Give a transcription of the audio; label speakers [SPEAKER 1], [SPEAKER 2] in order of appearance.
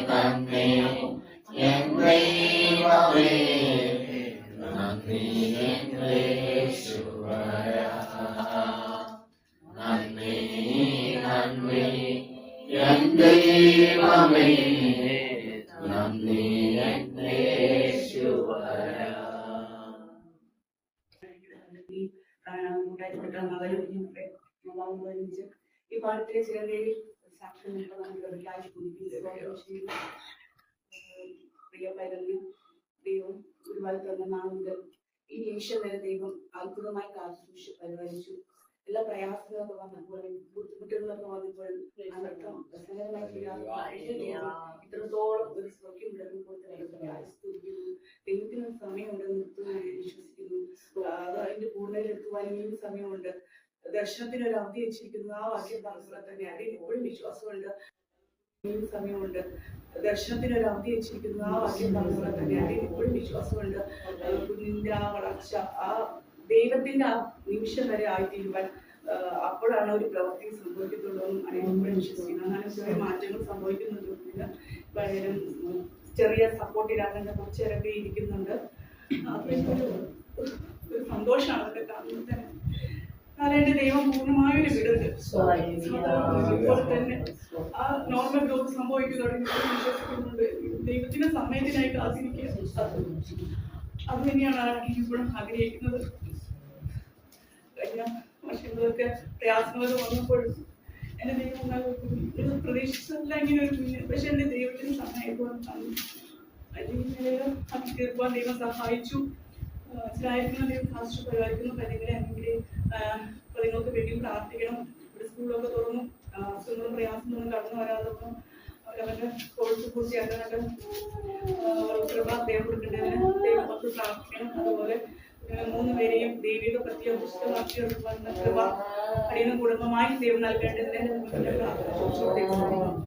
[SPEAKER 1] നന്ദി എൻ ദൈവമേ നന്ദി എൻ യേശുവരാ നന്ദി നന്ദി എൻ ദൈവമേ നന്ദി എൻ യേശുവരാ.
[SPEAKER 2] ഈ പാഠത്തിലെ ചില സാക്ഷ്യം പ്രിയ പൈതലിന് ദൈവം ഒരുപാട് തന്ന നാൾ മുതൽ ഈ നിമിഷം വരെ ദൈവം അത്ഭുതമായി കാത്തുസൂക്ഷിച്ച് പരിപാലിച്ചു. എല്ലാ പ്രയാസങ്ങളൊക്കെ വന്നപ്പോഴും ബുദ്ധിമുട്ടുകളൊക്കെ വന്നപ്പോഴും ഇത്രത്തോളം ഒരു സൗഖ്യം ഉണ്ടെന്ന് ദൈവത്തിന് സമയമുണ്ടെന്ന് വിശ്വസിക്കുന്നു. അത് അതിന്റെ പൂർണ്ണതയിലെത്തുവാൻ ഇനിയും സമയമുണ്ട്. ദർശനത്തിന് ഒരു അവധി വെച്ചിരിക്കുന്നു. ആ വാക്യം പറഞ്ഞ തന്നെ അതിൽ എപ്പോഴും വിശ്വാസമുണ്ട്. ഇനിയും സമയമുണ്ട്. ദർശനത്തിന് ഒരു അവധി വെച്ചിരിക്കുന്നു. ആ വാക്യം പറഞ്ഞ തന്നെ അതിൽ എപ്പോഴും വിശ്വാസമുണ്ട്. കുഞ്ഞിന്റെ ആ വളർച്ച ആ ദൈവത്തിന്റെ ആ നിമിഷം വരെ ആയിത്തീരുവാൻ അപ്പോഴാണ് ഒരു പ്രവൃത്തി സംഭവിക്കത്തുള്ളൂ അനേകം വിശ്വസിക്കുന്നു. അങ്ങനെ ചെറിയ മാറ്റങ്ങൾ സംഭവിക്കുന്നുണ്ട്. പലരും ചെറിയ സപ്പോർട്ടിലാകേണ്ട കുറച്ചേരൊക്കെ ഇരിക്കുന്നുണ്ട്. ഒരു സന്തോഷമാണ് അതൊക്കെ കാണുന്നത് തന്നെ. കാരണം ദൈവം പൂർണ്ണമായൊരു വിടുണ്ട്. അതുപോലെ തന്നെ ആ നോർമൽ ഗ്രോത്ത് സംഭവിക്കും തുടങ്ങി വിശ്വസിക്കുന്നുണ്ട്. ദൈവത്തിന്റെ സമയത്തിനായി കാത്തിരിക്കുക. അത് തന്നെയാണ് ഇപ്പോഴും ആഗ്രഹിക്കുന്നത്. കഴിഞ്ഞ വർഷങ്ങളൊക്കെ പ്രയാസങ്ങളൊക്കെ വന്നപ്പോഴും എന്റെ ദൈവം പ്രതീക്ഷിച്ചതല്ല ഇങ്ങനെ ഒരു കുഞ്ഞ്. പക്ഷെ എന്റെ ദൈവത്തിന് സഹായിക്കുവാൻ തന്നു. അല്ലെങ്കിൽ അത് തീർക്കുവാൻ ദൈവം സഹായിച്ചു. മനസ്സിലായിരിക്കുന്ന ദൈവം ഫാസ്റ്റ് പരിപാലിക്കുന്ന കാര്യങ്ങളെ അല്ലെങ്കിൽ നിങ്ങൾക്ക് വേണ്ടി പ്രാർത്ഥിക്കണം. ഇവിടെ സ്കൂളൊക്കെ തുറന്നു. അസുഖങ്ങളും പ്രയാസങ്ങളും കടന്നു വരാതൊന്നും അവരവരുടെ കോഴ്സ് പൂർത്തിയാക്കാനൊക്കെ കൃപ ദൈവം കൊടുക്കേണ്ടതിന് ദൈവമൊക്കെ പ്രാർത്ഥിക്കണം. അതുപോലെ 3 പേരെയും ദൈവിക പ്രത്യേകമാക്കിയുള്ള കൃപ അടിയനും കുടുംബമായി ദൈവം നൽകേണ്ടതിന് പ്രാർത്ഥന